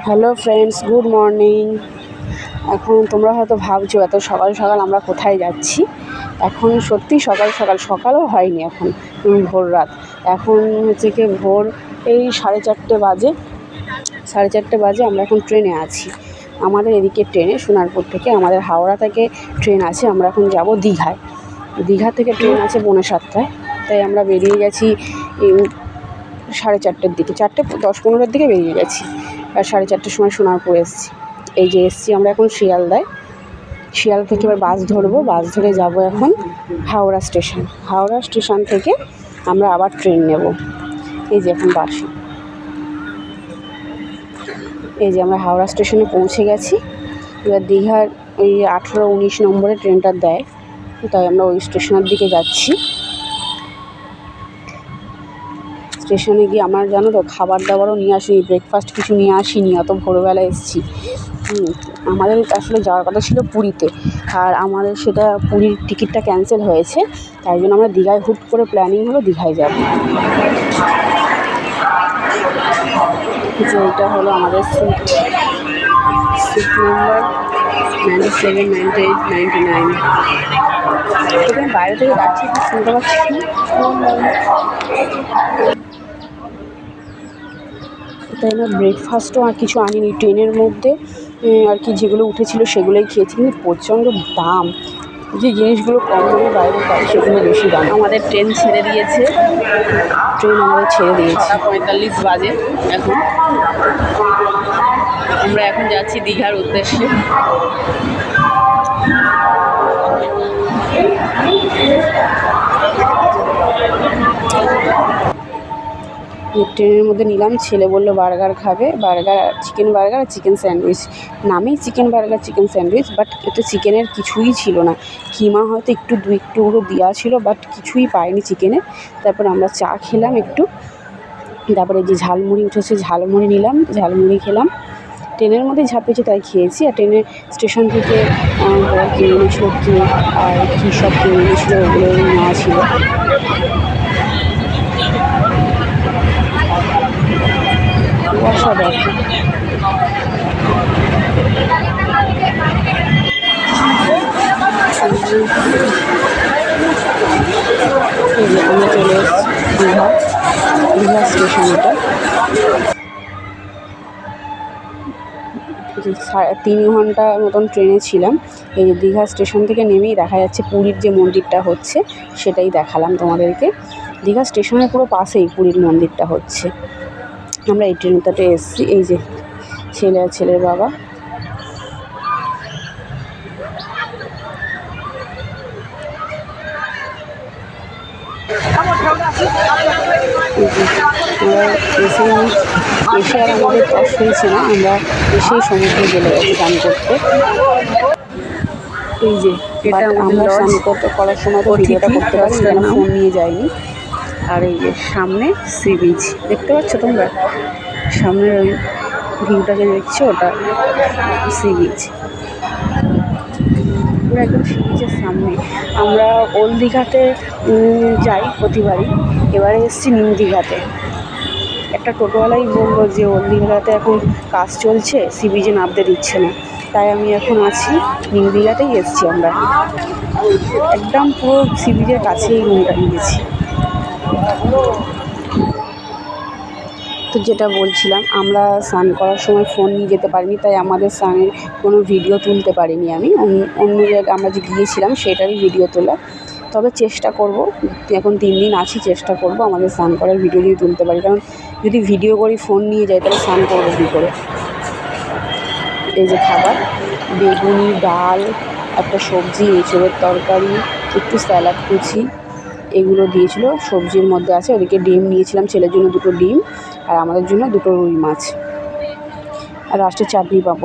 Hello friends, good morning. এখন তোমরা হয়তো ভাবছো এত সকাল সকাল আমরা কোথায় যাচ্ছি। এখন সত্যি সকাল সকালও হয়নি, এখন ভোর রাত। এখন হচ্ছে কি ভোর এই 4:30 বাজে। 4:30 বাজে আমরা এখন ট্রেনে আছি। আমাদের এদিকে ট্রেনে সোনারপুর থেকে, আমাদের হাওড়া থেকে ট্রেন আছে। আমরা এখন যাব দীঘায়। দীঘা থেকে ট্রেন আছে 7:15। তাই আমরা বেরিয়ে গেছি 4:30-র দিকে, 4:10-15 দিকে বেরিয়ে গেছি। আর 4:30-র সময় সোনারপুর এসেছি। এই যে এসেছি আমরা এখন শিয়ালদায়। শিয়াল থেকে এবার বাস ধরবো, বাস ধরে যাব এখন হাওড়া স্টেশন। হাওড়া স্টেশন থেকে আমরা আবার ট্রেন নেব। এই যে এখন বাসে, এই যে আমরা হাওড়া স্টেশনে পৌঁছে গেছি। এবার দীঘার ওই 18-19 নম্বরে ট্রেনটা দেয়, তাই আমরা ওই স্টেশনের দিকে যাচ্ছি। স্টেশনে গিয়ে আমার জানো তো খাবার দাবারও নিয়ে আসিনি, ব্রেকফাস্ট কিছু নিয়ে আসিনি, অত ভোরবেলা এসেছি। আমাদের আসলে যাওয়ার কথা ছিল পুরীতে, আর আমাদের সেটা পুরীর টিকিটটা ক্যান্সেল হয়েছে। তাই জন্য আমরা দীঘায় হুট করে প্ল্যানিং হলো দীঘায় যাব। যে এটা হলো আমাদের সিট নাম্বার 97, 98, 99। এখানে বাইরে থেকে যাচ্ছি, শুনতে পাচ্ছি তাই আমরা ব্রেকফাস্টও আর কিছু আনিনি। ট্রেনের মধ্যে আর কি যেগুলো উঠেছিল সেগুলোই খেয়েছি, কিন্তু প্রচণ্ড দাম। যে জিনিসগুলো কম দামে বাইরে পাই সেগুলো বেশি দাম। আমাদের ট্রেন ছেড়ে দিয়েছে, 45 বাজে এখন। আমরা এখন যাচ্ছি দীঘার উদ্দেশ্যে। ট্রেনের মধ্যে নিলাম, ছেলে বললো বার্গার খাবে, চিকেন বার্গার আর চিকেন স্যান্ডউইচ। নামেই chicken burger chicken sandwich, but এতে চিকেনের কিছুই ছিল না। কিমা হয়তো একটু দুটো দেওয়া ছিল, বাট কিছুই পাইনি চিকেনের। তারপর আমরা চা খেলাম একটু, তারপরে যে ঝালমুড়ি উঠেছে ঝালমুড়ি নিলাম, ঝালমুড়ি খেলাম। ট্রেনের মধ্যে ঝাঁপিয়েছে তাই খেয়েছি। আর ট্রেনের স্টেশন থেকে কিনে এনেছিল কেক আর কী সব কিনে এনেছিল, ওগুলো নেওয়া ছিল। কুয়াশা দেখো, আমরা চলে এসেছি দীঘা স্টেশন। এটা 3 ঘন্টা মতন ট্রেনে ছিলাম। এই যে দীঘা স্টেশন থেকে নেমেই দেখা যাচ্ছে পুরীর যে মন্দিরটা হচ্ছে, সেটাই দেখালাম তোমাদেরকে। দীঘা স্টেশনের পুরো পাশেই পুরীর মন্দিরটা হচ্ছে। আমরা এই ট্রেনটাতে এসেছি। এই যে ছেলে আর ছেলের বাবা। এসে আর আমাদের কষ্ট হয়েছে না, আমরা এসেই সমুদ্রে চলে গেছি স্নান করতে। এই যে আমরা স্নান করার সময় তো ভিডিওটা করতে পারছি কেন, ফোন নিয়ে যাইনি। আর এই যে সামনে সি বিচ দেখতে পাচ্ছ তোমরা, সামনের ওই ভিউটাকে দেখছো, ওটা সি বিচ। পুরো একদম সি বিচের সামনে। আমরা ওল্ড দীঘাতে যাই প্রতিবারই, এবারে এসেছি নিউ দীঘাতে। একটা টোটোওয়ালাই বললো যে ওল্ড দীঘাতে এখন কাজ চলছে, সি বিচে নামতে দিচ্ছে না। তাই আমি এখন আছি নিউ দীঘাতেই এসেছি আমরা। একদম পুরো সি বিচের কাছেই রুমটা নিয়েছি। তো যেটা বলছিলাম, আমরা স্নান করার সময় ফোন নিয়ে যেতে পারিনি, তাই আমাদের স্নানের কোনো ভিডিও তুলতে পারিনি আমি। অন্য জায়গায় আমরা যে গিয়েছিলাম সেটারই ভিডিও তোলা। তবে চেষ্টা করব, এখন 3 দিন আছি, চেষ্টা করব আমাদের স্নান করার ভিডিও যদি তুলতে পারি। কারণ যদি ভিডিও করি ফোন নিয়ে যাই তাহলে স্নান করবো কী করে। এই যে খাবার, বেগুনি, ডাল, একটা সবজি, এঁচোড়ের তরকারি, একটু স্যালাড কুচি, এগুলো দিয়েছিল। সবজির মধ্যে আছে, ওদিকে ডিম নিয়েছিলাম, ছেলের জন্য 2টো ডিম আর আমাদের জন্য 2টো রুই মাছ, আর লাস্টে চাটনি পাঁপড়।